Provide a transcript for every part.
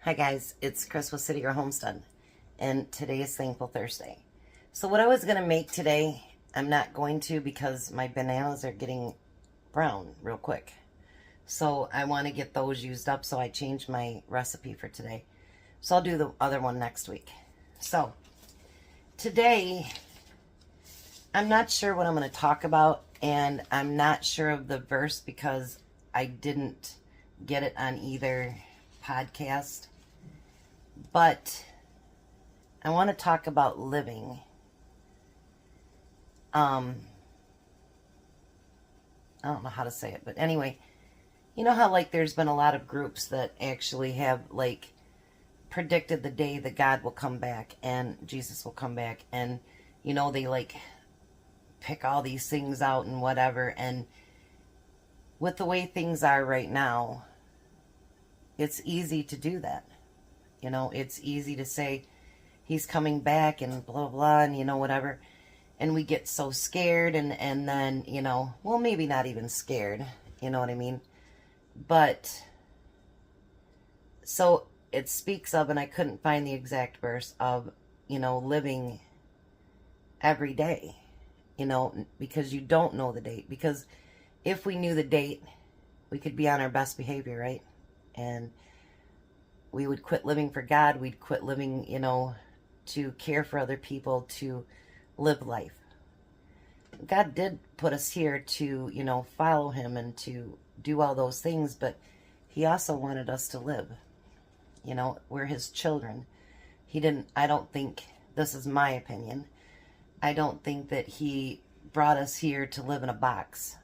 Hi guys, it's Chris with City Girl Homestead, and today is Thankful Thursday. So what I was going to make today, I'm not going to because my bananas are getting brown real quick. So I want to get those used up, so I changed my recipe for today. So I'll do the other one next week. So today, I'm not sure what I'm going to talk about, and I'm not sure of the verse because I didn't get it on either podcast. But I want to talk about living. I don't know how to say it, but anyway, you know how like there's been a lot of groups that actually have like predicted the day that God will come back and Jesus will come back, and you know they like pick all these things out and whatever, and with the way things are right now, it's easy to do that. You know, it's easy to say he's coming back and blah, blah, and, you know, whatever. And we get so scared and then, you know, well, maybe not even scared. You know what I mean? But, so it speaks of, and I couldn't find the exact verse of, you know, living every day. You know, because you don't know the date. Because if we knew the date, we could be on our best behavior, right? And we would quit living for God. We'd quit living, you know, to care for other people, to live life. God did put us here to, you know, follow him and to do all those things, but he also wanted us to live. You know, we're his children. He didn't, I don't think, this is my opinion, I don't think that he brought us here to live in a box.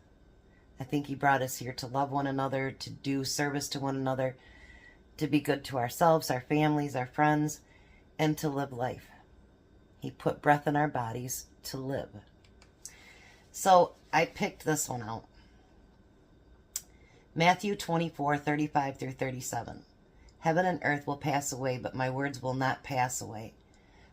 I think he brought us here to love one another, to do service to one another, to be good to ourselves, our families, our friends, and to live life. He put breath in our bodies to live. So I picked this one out. Matthew 24:35 through 37. Heaven and earth will pass away, but my words will not pass away.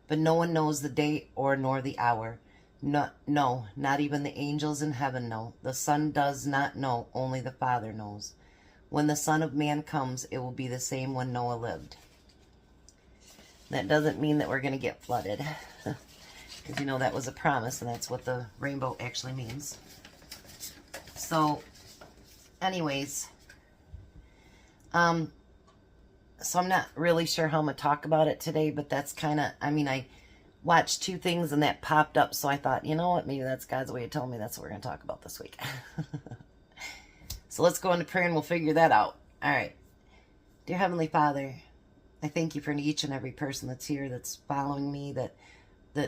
But no one knows the day or nor the hour. No, not even the angels in heaven know. The Son does not know, only the Father knows. When the Son of Man comes, it will be the same when Noah lived. That doesn't mean that we're going to get flooded. Because, you know, that was a promise, and that's what the rainbow actually means. So, anyways. So I'm not really sure how I'm going to talk about it today, but that's kind of, I mean, I watched two things and that popped up, so I thought, you know what, maybe that's God's way of telling me that's what we're going to talk about this week. So let's go into prayer and we'll figure that out. All right. Dear Heavenly Father, I thank you for each and every person that's here, that's following me, that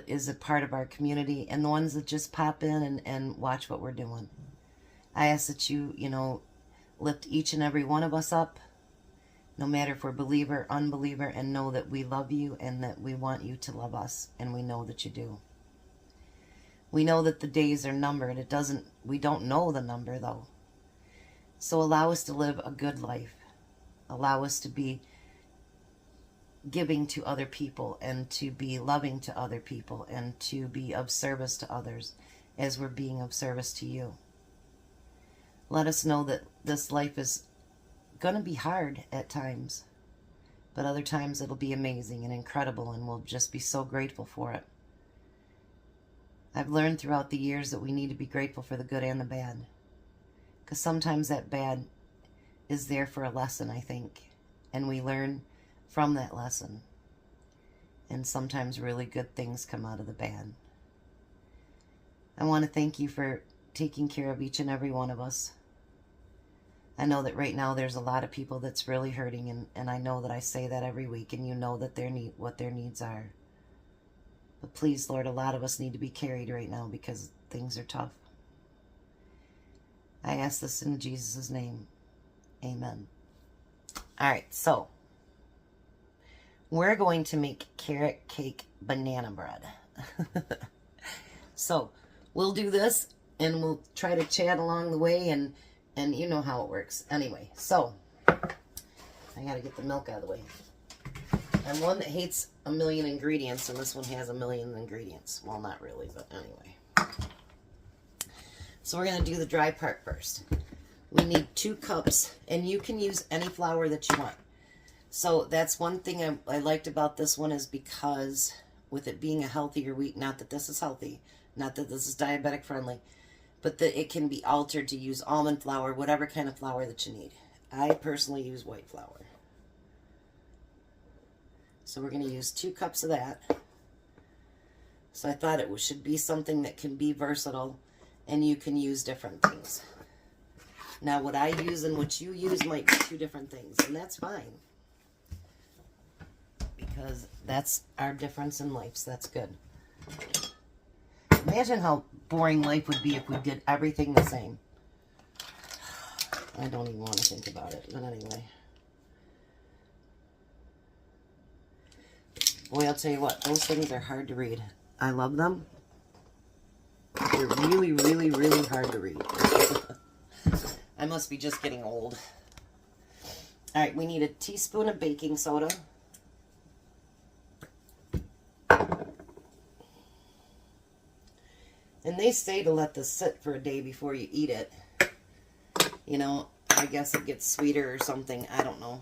is a part of our community, and the ones that just pop in and watch what we're doing. I ask that you, you know, lift each and every one of us up, no matter if we're believer, unbeliever, and know that we love you and that we want you to love us, and we know that you do. We know that the days are numbered. We don't know the number though. So allow us to live a good life. Allow us to be giving to other people and to be loving to other people and to be of service to others as we're being of service to you. Let us know that this life is going to be hard at times, but other times it'll be amazing and incredible, and we'll just be so grateful for it. I've learned throughout the years that we need to be grateful for the good and the bad, because sometimes that bad is there for a lesson, I think, and we learn from that lesson, and sometimes really good things come out of the bad. I want to thank you for taking care of each and every one of us. I know that right now there's a lot of people that's really hurting, and I know that I say that every week, and you know that what their needs are. But please, Lord, a lot of us need to be carried right now because things are tough. I ask this in Jesus' name. Amen. All right, so we're going to make carrot cake banana bread. So we'll do this, and we'll try to chat along the way, and you know how it works. Anyway, so I gotta get the milk out of the way. I'm one that hates a million ingredients, and this one has a million ingredients. Well, not really, but anyway. So we're gonna do the dry part first. We need 2 cups, and you can use any flour that you want. So that's one thing I liked about this one, is because with it being a healthier wheat, not that this is healthy, not that this is diabetic friendly, but that it can be altered to use almond flour, whatever kind of flour that you need. I personally use white flour. So we're going to use 2 cups of that. So I thought it should be something that can be versatile and you can use different things. Now what I use and what you use might be 2 different things, and that's fine. Because that's our difference in life, so that's good. Imagine how boring life would be if we did everything the same. I don't even want to think about it, but anyway. Boy, I'll tell you what, those things are hard to read. I love them. They're really, really, really hard to read. I must be just getting old. All right, we need a teaspoon of baking soda. And they say to let this sit for a day before you eat it. You know, I guess it gets sweeter or something. I don't know.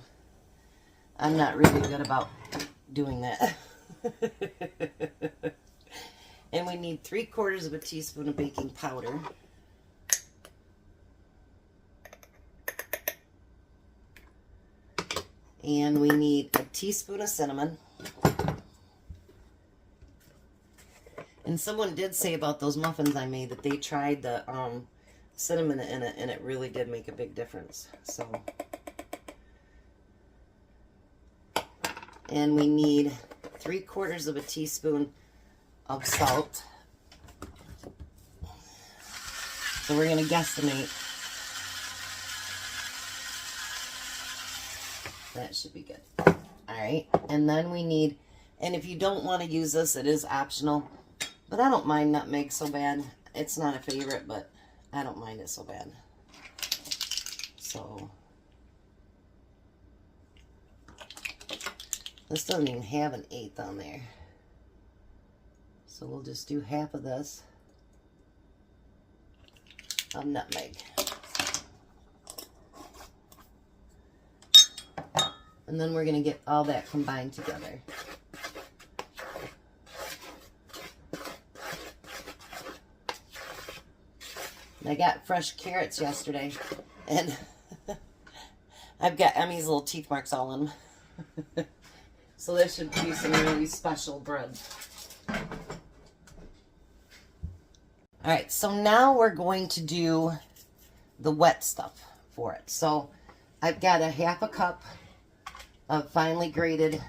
I'm not really good about doing that. And we need 3/4 of a teaspoon of baking powder. And we need a teaspoon of cinnamon. And someone did say about those muffins I made that they tried the cinnamon in it, and it really did make a big difference. So, and we need 3/4 of a teaspoon of salt. So we're going to guesstimate. That should be good. All right, and then we need, and if you don't want to use this, it is optional. But I don't mind nutmeg so bad. It's not a favorite, but I don't mind it so bad. So, this doesn't even have an 1/8 on there. So we'll just do half of this of nutmeg. And then we're going to get all that combined together. I got fresh carrots yesterday, and I've got Emmy's little teeth marks all in them. So this should be some really special bread. Alright, so now we're going to do the wet stuff for it. So I've got a 1/2 cup of finely grated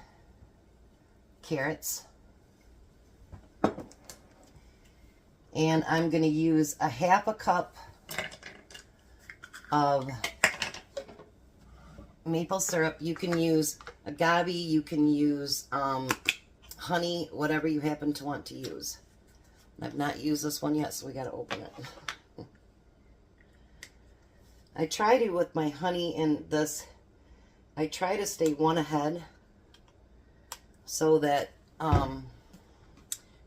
carrots. And I'm going to use a 1/2 cup of maple syrup. You can use agave, you can use honey, whatever you happen to want to use. I've not used this one yet, so we got to open it. I try to, with my honey and this, I try to stay one ahead so that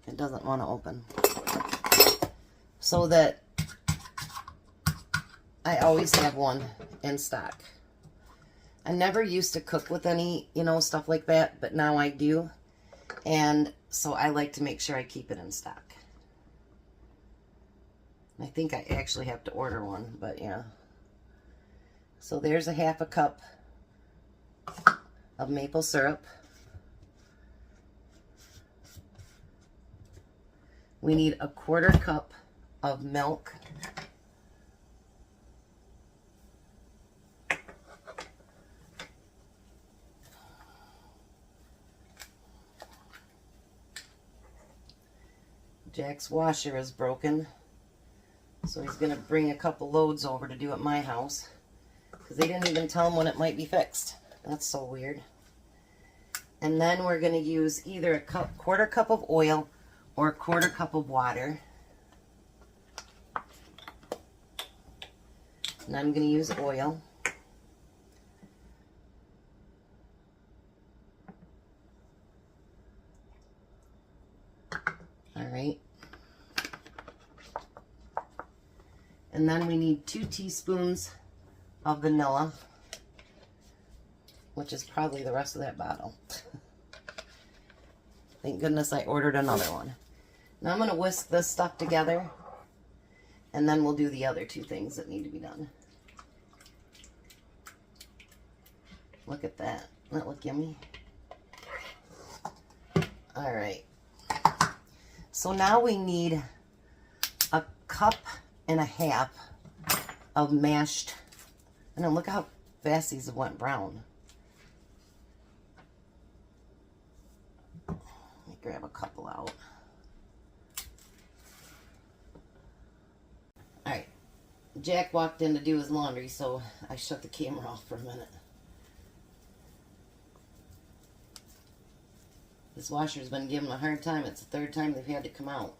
it doesn't want to open. So that I always have one in stock. I never used to cook with any, you know, stuff like that, but now I do. And so I like to make sure I keep it in stock. I think I actually have to order one, but yeah. So there's a 1/2 cup of maple syrup. We need a 1/4 cup of milk. Jack's washer is broken, so he's going to bring a couple loads over to do at my house, because they didn't even tell him when it might be fixed. That's so weird. And then we're going to use either a 1/4 cup of oil or a 1/4 cup of water. And I'm going to use oil. All right. And then we need 2 teaspoons of vanilla. which is probably the rest of that bottle. Thank goodness I ordered another one. Now I'm going to whisk this stuff together, and then we'll do the other two things that need to be done. Look at that. Doesn't that look yummy? All right. So now we need a cup and a half of mashed. And then look how fast these have went brown. Let me grab a couple out. Alright. Jack walked in to do his laundry, so I shut the camera off for a minute. This washer's been giving them a hard time. It's the third time they've had to come out.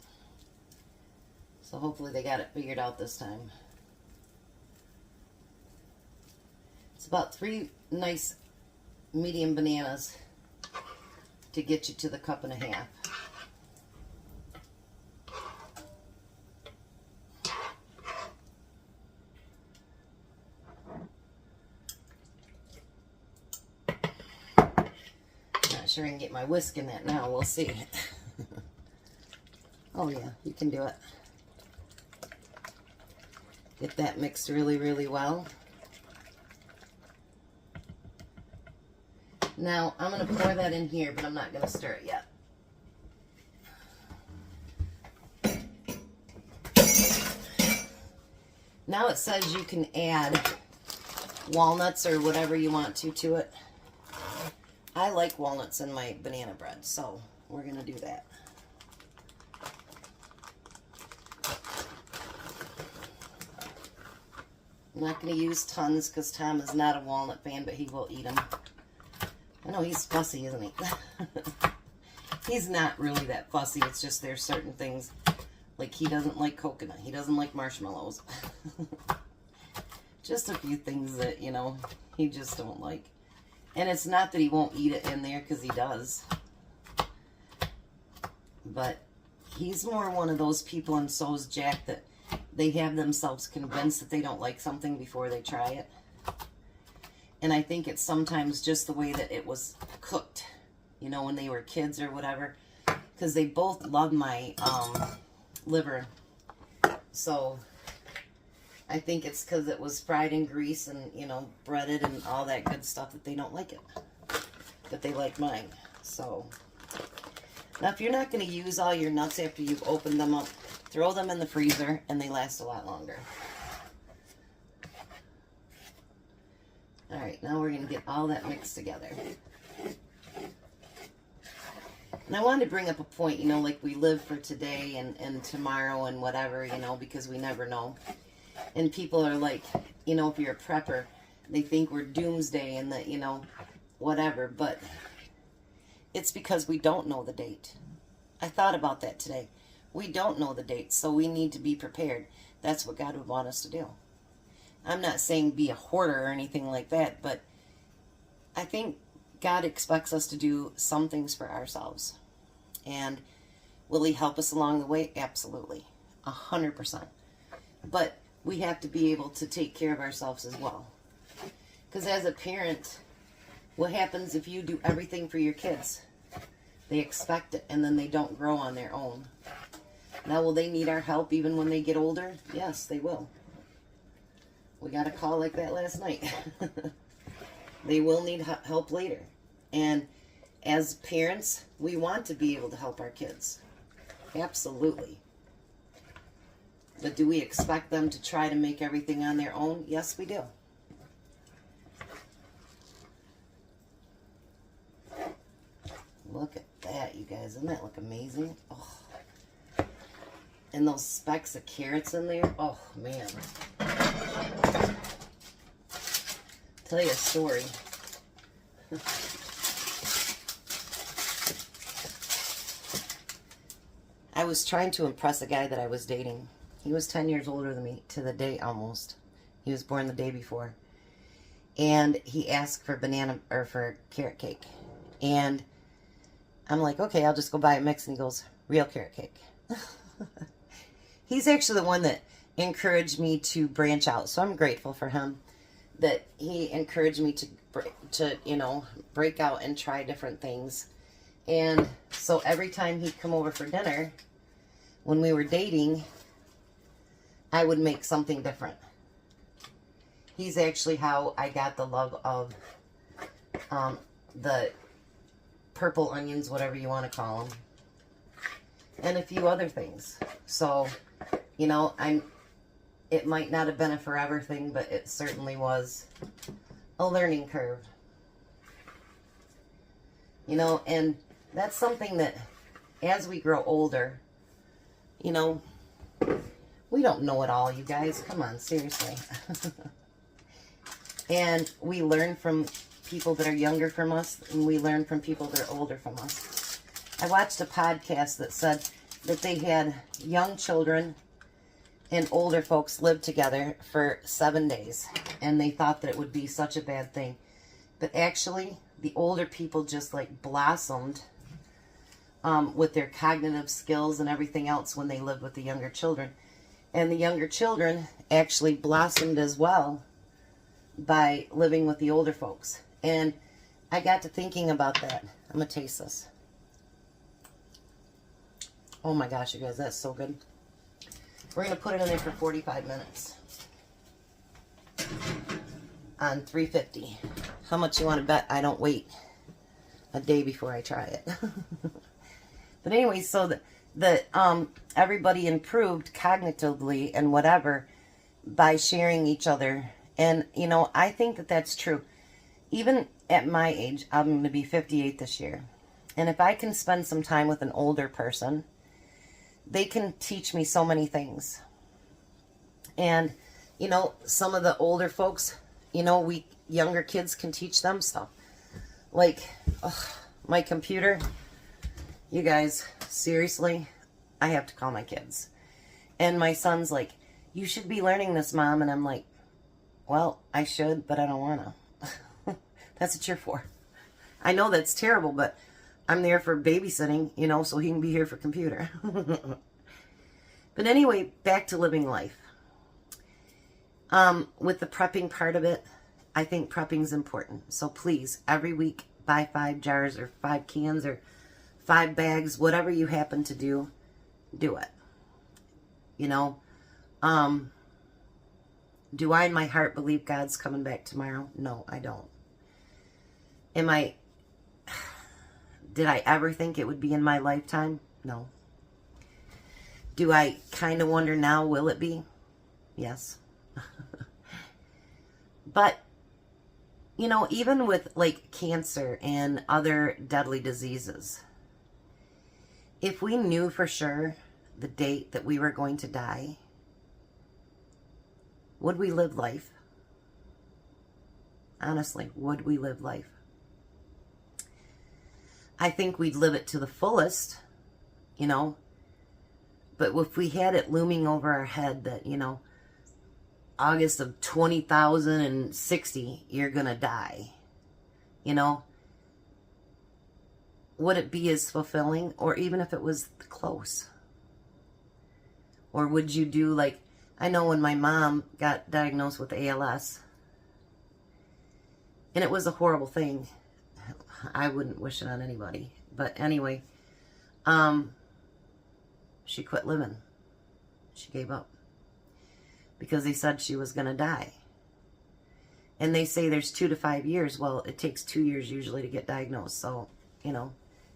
So hopefully they got it figured out this time. It's about 3 nice medium bananas to get you to the cup and a half. Not sure I can get my whisk in that now. We'll see. Oh yeah, you can do it. Get that mixed really, really well. Now, I'm going to pour that in here, but I'm not going to stir it yet. Now it says you can add walnuts or whatever you want to it. I like walnuts in my banana bread, so we're going to do that. I'm not going to use tons because Tom is not a walnut fan, but he will eat them. I know he's fussy, isn't he? He's not really that fussy. It's just there's certain things, like he doesn't like coconut. He doesn't like marshmallows. Just a few things that, you know, he just don't like. And it's not that he won't eat it in there, because he does. But he's more one of those people, and so is Jack, that they have themselves convinced that they don't like something before they try it. And I think it's sometimes just the way that it was cooked, you know, when they were kids or whatever. Because they both love my liver. So I think it's because it was fried in grease and, you know, breaded and all that good stuff that they don't like it. But they like mine. So now if you're not going to use all your nuts after you've opened them up, throw them in the freezer and they last a lot longer. Alright, now we're going to get all that mixed together. And I wanted to bring up a point, you know, like we live for today and tomorrow and whatever, you know, because we never know. And people are like, you know, if you're a prepper, they think we're doomsday and that, you know, whatever. But it's because we don't know the date. I thought about that today. We don't know the date, so we need to be prepared. That's what God would want us to do. I'm not saying be a hoarder or anything like that, but I think God expects us to do some things for ourselves. And will He help us along the way? Absolutely. 100%. But we have to be able to take care of ourselves as well. Because as a parent, what happens if you do everything for your kids? They expect it, and then they don't grow on their own. Now, will they need our help even when they get older? Yes, they will. We got a call like that last night. They will need help later. And as parents, we want to be able to help our kids. Absolutely. But do we expect them to try to make everything on their own? Yes, we do. Look at that, you guys. Doesn't that look amazing? Oh. And those specks of carrots in there. Oh, man. Tell you a story. I was trying to impress a guy that I was dating. He was 10 years older than me, to the day almost. He was born the day before. And he asked for for carrot cake. And I'm like, okay, I'll just go buy a mix. And he goes, real carrot cake. He's actually the one that encouraged me to branch out. So I'm grateful for him that he encouraged me to break out and try different things. And so every time he'd come over for dinner, when we were dating, I would make something different. He's actually how I got the love of the purple onions, whatever you want to call them, and a few other things. So, it might not have been a forever thing, but it certainly was a learning curve. And that's something that as we grow older, we don't know it all, you guys. Come on, seriously. And we learn from people that are younger from us, and we learn from people that are older from us. I watched a podcast that said that they had young children and older folks live together for 7 days, and they thought that it would be such a bad thing. But actually, the older people just like blossomed with their cognitive skills and everything else when they lived with the younger children. And the younger children actually blossomed as well by living with the older folks. And I got to thinking about that. I'm going to taste this. Oh my gosh, you guys, that's so good. We're going to put it in there for 45 minutes. On 350. How much you want to bet I don't wait a day before I try it? But anyway, so everybody improved cognitively and whatever by sharing each other. And, I think that that's true. Even at my age, I'm going to be 58 this year. And if I can spend some time with an older person, they can teach me so many things. And, some of the older folks, we younger kids can teach them stuff. Like, my computer, you guys, seriously, I have to call my kids. And my son's like, you should be learning this, Mom. And I'm like, well, I should, but I don't want to. That's what you're for. I know that's terrible, but I'm there for babysitting, so he can be here for computer. But anyway, back to living life. With the prepping part of it, I think prepping is important. So please, every week, buy 5 jars or 5 cans or 5 bags, whatever you happen to do it. Do I in my heart believe God's coming back tomorrow? No, I don't. Did I ever think it would be in my lifetime? No. Do I kind of wonder now, will it be? Yes. But, even with like cancer and other deadly diseases, if we knew for sure the date that we were going to die, would we live life? Honestly, would we live life? I think we'd live it to the fullest, but if we had it looming over our head that, August of 20,060, you're going to die, would it be as fulfilling? Or even if it was close? Or would you do like, I know when my mom got diagnosed with ALS, and it was a horrible thing. I wouldn't wish it on anybody. But anyway, she quit living. She gave up. Because they said she was going to die. And they say there's 2 to 5 years. Well, it takes 2 years usually to get diagnosed. So,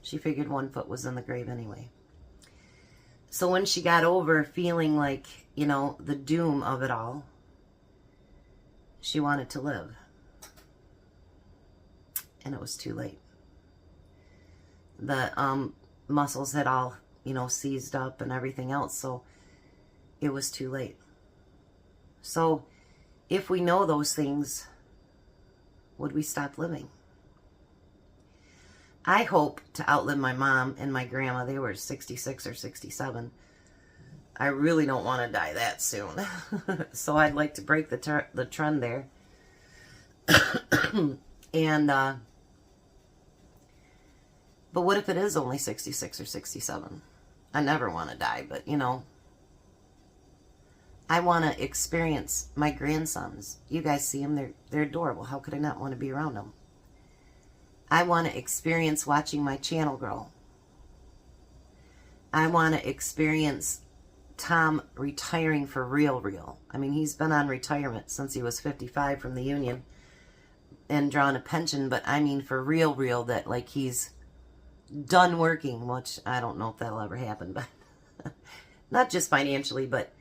she figured 1 foot was in the grave anyway. So when she got over feeling like, the doom of it all, she wanted to live. And it was too late. The muscles had all, seized up and everything else. So it was too late. So if we know those things, would we stop living? I hope to outlive my mom and my grandma. They were 66 or 67. I really don't want to die that soon. So I'd like to break the trend there. And, but what if it is only 66 or 67? I never want to die, but, I want to experience my grandsons. You guys see them, they're adorable. How could I not want to be around them? I want to experience watching my channel grow. I want to experience Tom retiring for real. I mean, he's been on retirement since he was 55 from the union and drawn a pension, but I mean for real, that like he's done working, which I don't know if that'll ever happen, but not just financially, but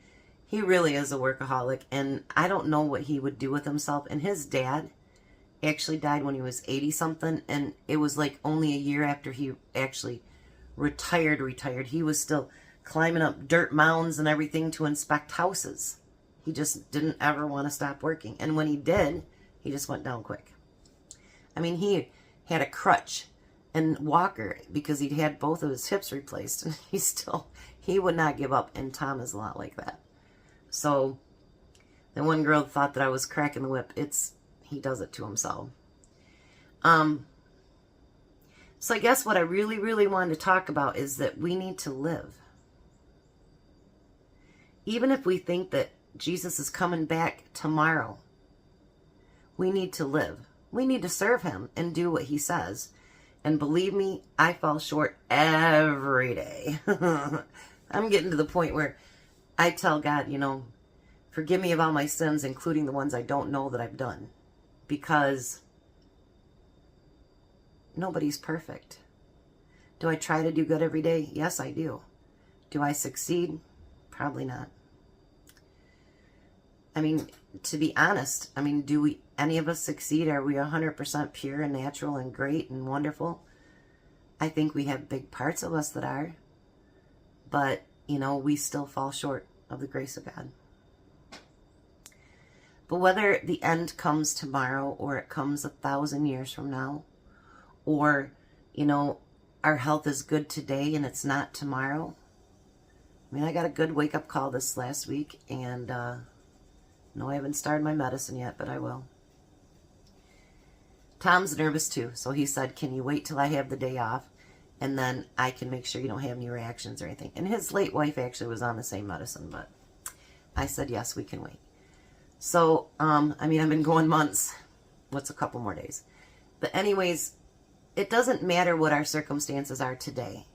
he really is a workaholic, and I don't know what he would do with himself. And his dad actually died when he was 80-something, and it was like only a year after he actually retired. He was still climbing up dirt mounds and everything to inspect houses. He just didn't ever want to stop working. And when he did, he just went down quick. I mean, he had a crutch and walker because he'd had both of his hips replaced, and he would not give up. And Tom is a lot like that. So the one girl thought that I was cracking the whip. He does it to himself. So I guess what I really wanted to talk about is that we need to live. Even if we think that Jesus is coming back tomorrow, we need to live. We need to serve him and do what he says. And believe me, I fall short every day. I'm getting to the point where I tell God, forgive me of all my sins, including the ones I don't know that I've done. Because nobody's perfect. Do I try to do good every day? Yes, I do. Do I succeed? Probably not. I mean, to be honest, do any of us succeed? Are we 100% pure and natural and great and wonderful? I think we have big parts of us that are. But, we still fall short of the grace of God. But whether the end comes tomorrow or it comes 1,000 years from now, or, our health is good today and it's not tomorrow. I got a good wake-up call this last week, and no, I haven't started my medicine yet, but I will. Tom's nervous too, so he said, can you wait till I have the day off, and then I can make sure you don't have any reactions or anything. And his late wife actually was on the same medicine, but I said, yes, we can wait. So, I've been going months. What's a couple more days? But anyways, it doesn't matter what our circumstances are today.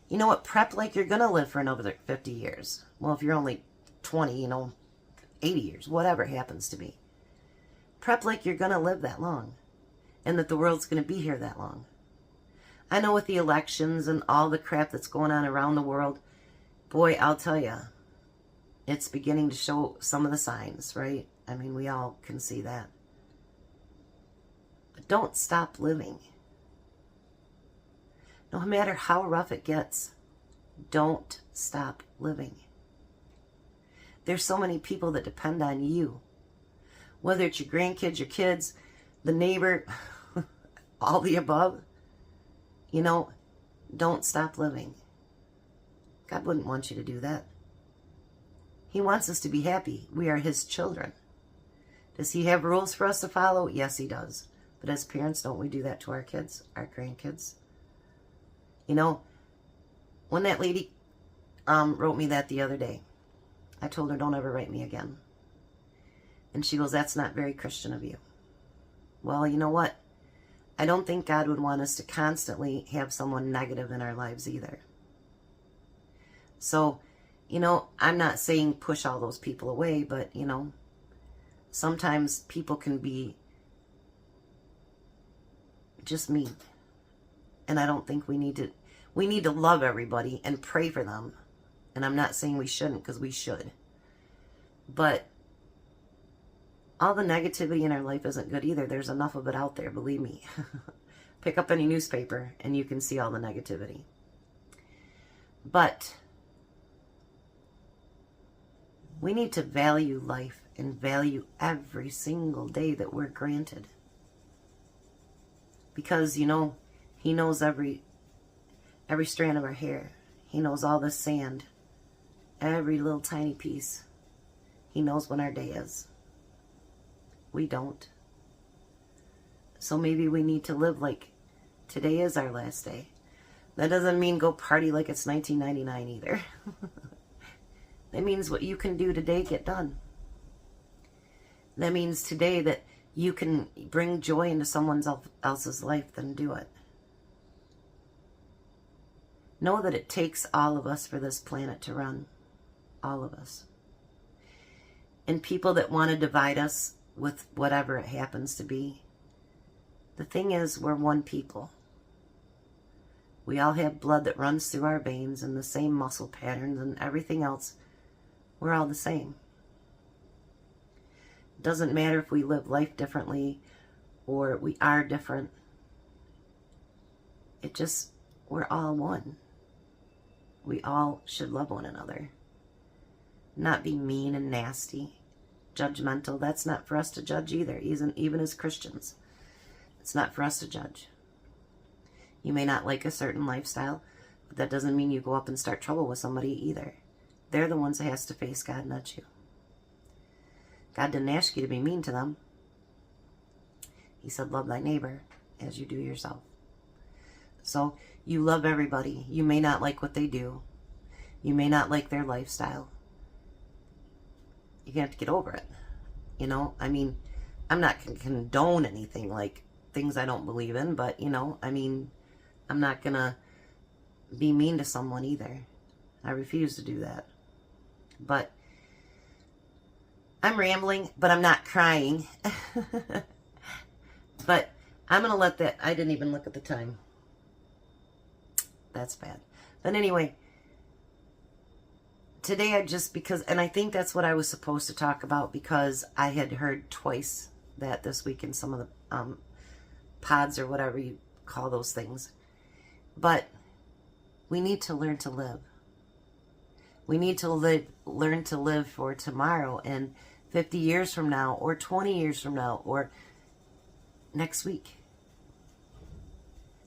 You know what? Prep like you're going to live for another 50 years. Well, if you're only 20, 80 years, whatever it happens to be. Prep like you're going to live that long, and that the world's going to be here that long. I know with the elections and all the crap that's going on around the world, boy, I'll tell you, it's beginning to show some of the signs, right? We all can see that. But don't stop living. No matter how rough it gets, don't stop living. There's so many people that depend on you. Whether it's your grandkids, your kids, the neighbor, all the above. Don't stop living. God wouldn't want you to do that. He wants us to be happy. We are his children. Does he have rules for us to follow? Yes, he does. But as parents, don't we do that to our kids, our grandkids? When that lady wrote me that the other day, I told her, don't ever write me again. And she goes, that's not very Christian of you. Well, you know what? I don't think God would want us to constantly have someone negative in our lives either. So, I'm not saying push all those people away, but, sometimes people can be just mean. And I don't think we need to love everybody and pray for them. And I'm not saying we shouldn't, because we should. But all the negativity in our life isn't good either. There's enough of it out there, believe me. Pick up any newspaper and you can see all the negativity. But we need to value life and value every single day that we're granted. Because, he knows every strand of our hair. He knows all the sand. Every little tiny piece. He knows when our day is. We don't. So maybe we need to live like today is our last day. That doesn't mean go party like it's 1999 either. That means what you can do today, get done. That means today that you can bring joy into someone else's life, then do it. Know that it takes all of us for this planet to run. All of us. And people that want to divide us with whatever it happens to be, the thing is, we're one people. We all have blood that runs through our veins and the same muscle patterns and everything else. We're all the same. It doesn't matter if we live life differently or we are different. It just, we're all one. We all should love one another. Not be mean and nasty, judgmental. That's not for us to judge either, even as Christians. It's not for us to judge. You may not like a certain lifestyle, but that doesn't mean you go up and start trouble with somebody either. They're the ones that has to face God, not you. God didn't ask you to be mean to them. He said, love thy neighbor as you do yourself. So you love everybody. You may not like what they do. You may not like their lifestyle. You have to get over it. You know, I mean, I'm not going to condone anything like things I don't believe in, but, you know, I mean, I'm not going to be mean to someone either. I refuse to do that. But I'm rambling, but I'm not crying. But I'm going to let that, I didn't even look at the time. That's bad. But anyway, today I just, because, and I think that's what I was supposed to talk about, because I had heard twice that this week in some of the pods or whatever you call those things. But we need to learn to live. We need to learn to live for tomorrow and 50 years from now or 20 years from now or next week.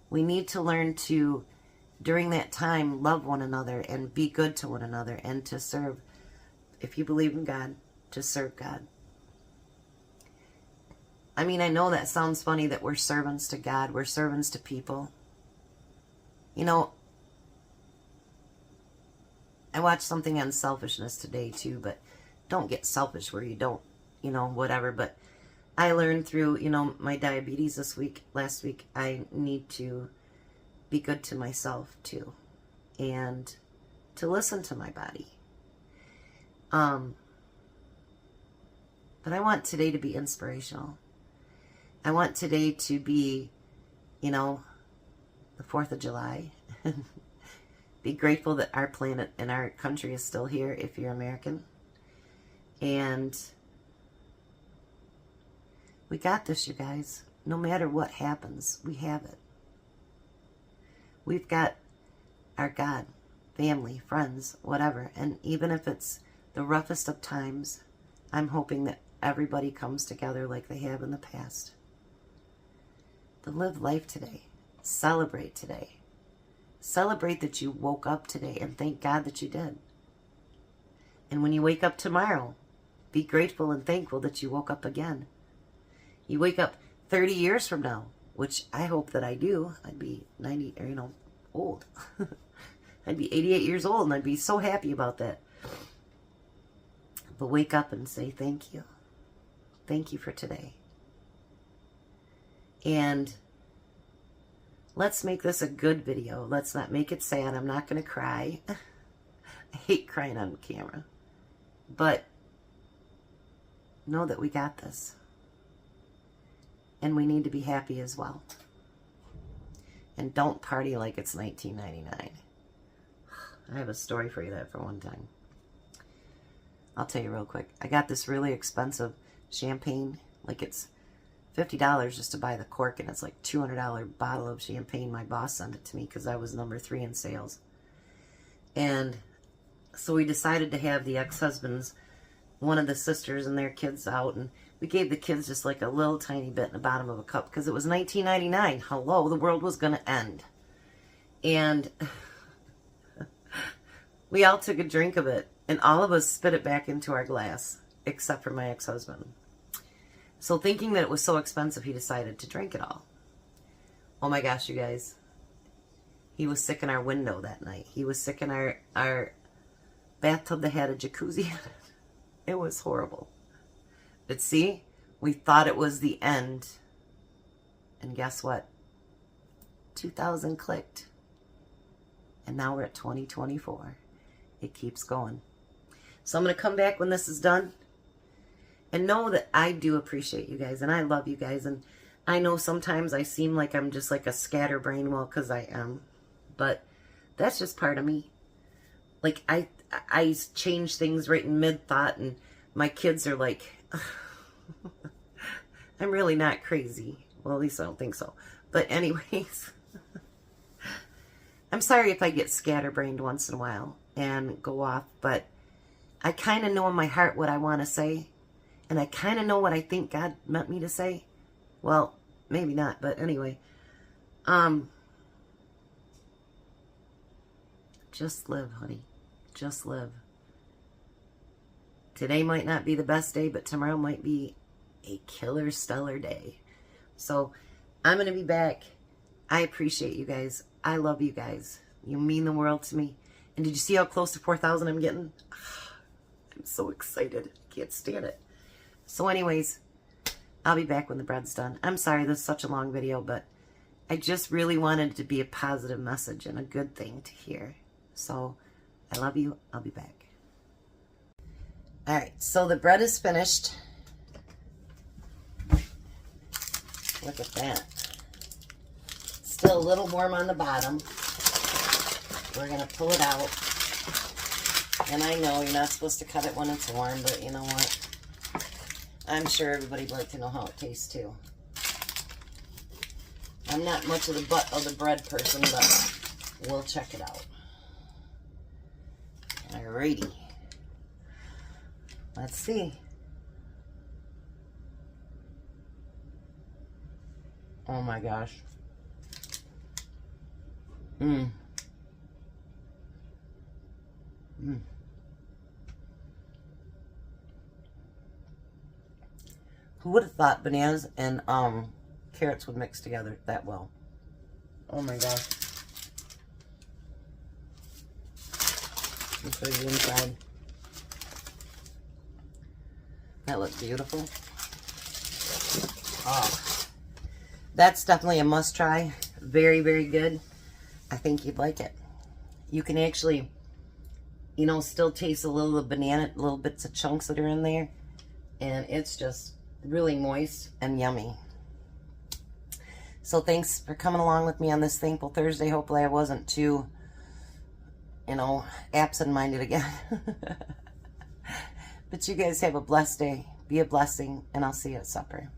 We need to learn to, during that time, love one another and be good to one another and to serve, if you believe in God, to serve God. I mean, I know that sounds funny that we're servants to God, we're servants to people. You know, I watched something on selfishness today too, but don't get selfish where you don't, you know, whatever. But I learned through, you know, my diabetes last week, I need to be good to myself too, and to listen to my body. But I want today to be inspirational. I want today to be, you know, the 4th of July. Be grateful that our planet and our country is still here if you're American. And we got this, you guys. No matter what happens, we have it. We've got our God, family, friends, whatever. And even if it's the roughest of times, I'm hoping that everybody comes together like they have in the past. To live life today. Celebrate today. Celebrate that you woke up today and thank God that you did. And when you wake up tomorrow, be grateful and thankful that you woke up again. You wake up 30 years from now, which I hope that I do. I'd be 90, or, you know, old. I'd be 88 years old and I'd be so happy about that. But wake up and say thank you. Thank you for today. And let's make this a good video. Let's not make it sad. I'm not going to cry. I hate crying on camera. But know that we got this. And we need to be happy as well. And don't party like it's 1999. I have a story for you that for one time. I'll tell you real quick. I got this really expensive champagne. Like it's $50 just to buy the cork, and it's like $200 bottle of champagne. My boss sent it to me because I was number 3 in sales. And so we decided to have the ex-husbands, one of the sisters and their kids out, and we gave the kids just like a little tiny bit in the bottom of a cup because it was 1999. Hello, the world was going to end. And we all took a drink of it, and all of us spit it back into our glass, except for my ex-husband. So thinking that it was so expensive, he decided to drink it all. Oh my gosh, you guys. He was sick in our window that night. He was sick in bathtub that had a jacuzzi in it. It was horrible. But see, we thought it was the end. And guess what? 2,000 clicked. And now we're at 2024. It keeps going. So I'm going to come back when this is done. And know that I do appreciate you guys. And I love you guys. And I know sometimes I seem like I'm just like a scatterbrain. Well, because I am. But that's just part of me. Like, I change things right in mid-thought. And my kids are like, I'm really not crazy. Well, at least I don't think so. But anyways, I'm sorry if I get scatterbrained once in a while and go off. But I kind of know in my heart what I want to say. And I kind of know what I think God meant me to say. Well, maybe not, but anyway. Just live, honey. Just live. Today might not be the best day, but tomorrow might be a killer, stellar day. So, I'm going to be back. I appreciate you guys. I love you guys. You mean the world to me. And did you see how close to 4,000 I'm getting? I'm so excited. I can't stand it. So anyways, I'll be back when the bread's done. I'm sorry this is such a long video, but I just really wanted it to be a positive message and a good thing to hear. So, I love you. I'll be back. Alright, so the bread is finished. Look at that. Still a little warm on the bottom. We're going to pull it out. And I know you're not supposed to cut it when it's warm, but you know what? I'm sure everybody'd like to know how it tastes too. I'm not much of the butt of the bread person, but we'll check it out. Alrighty. Let's see. Oh my gosh. Mmm. Mmm. Who would have thought bananas and carrots would mix together that well? Oh my gosh. Let's put it inside. That looks beautiful. Oh, that's definitely a must try. Very, very good. I think you'd like it. You can actually, you know, still taste a little of banana, little bits of chunks that are in there. And it's just really moist and yummy. So thanks for coming along with me on this Thankful Thursday. Hopefully I wasn't too, you know, absent-minded again. But you guys have a blessed day. Be a blessing, and I'll see you at supper.